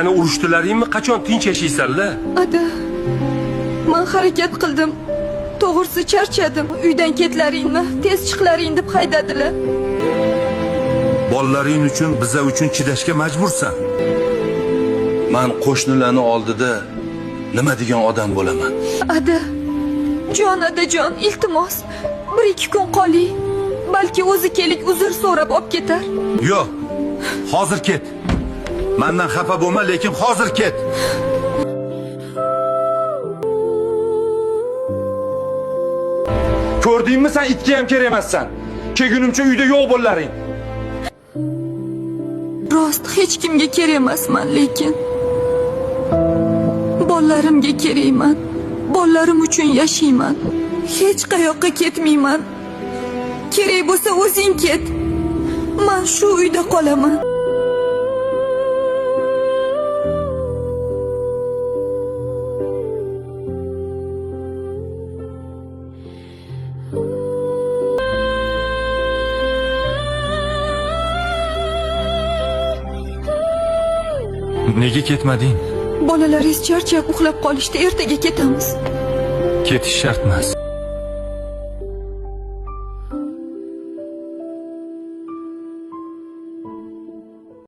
Ana urishdilaringmi? Qachon tinch yashaysanlar? Ada, men harakat qildim. To'g'risi charchadim. Uydan ketlaringmi, tez chiqlaring deb haydadilar. Bolalaring uchun, biza uchun chidashga majbursan. Men qo'shnilarning oldida nima degan odam bo'laman? Ada, adajon, iltimos, 1-2 kun qoling. Balki o'zi kelib uzr so'rab olib ketar. Yo'q. Hozir ket. Mendan xafa bo'lma, lekin hozir ket. Ko'rdingmi, sen itga ham kerak emassan. Kelgunimcha uyda yo'q bo'llaring. Rost hech kimga kerak emasman, lekin bolalarimga kerakman. Bolalarim uchun yashayman. Hech qayoqqa ketmayman. Kerak bo'lsa o'zing ket. Men shu uyda qolaman. Nega ketmading? Bolalaringiz charchab uxlab qolishdi. Ertaga ketamiz. Ketish shart emas.